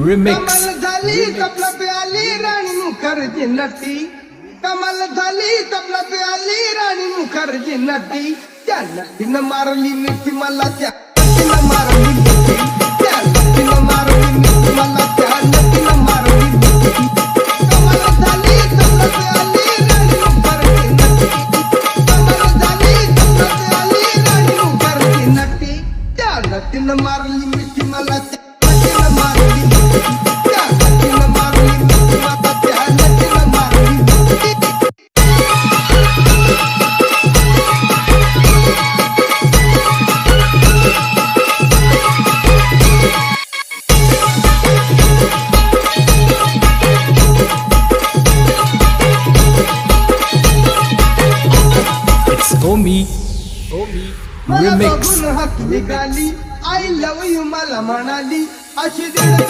Remix. कमाल झाली तबला पे आली राणी मुखर्जी नटी. कमाल झाली तबला पे आली राणी मुखर्जी नटी. त्या नटीनं मारली मिठी मला, त्या नटीनं मारली मिठी. त्या नटीनं मारली मिठी मला, त्या नटीनं मारली मिठी. कमाल झाली तबला पे आली राणी मुखर्जी नटी. कमाल झाली तबला पे आली राणी मुखर्जी नटी. त्या नटीनं मारली मिठी मला, त्या नटीनं मारली मिठी. त्या नटीनं मारली मिठी मला, त्या नटीनं मारली मिठी. It's Omi. मला Remix. बघून हसली गाली, आय लव्ह यू मला म्हणाली. अशी दीड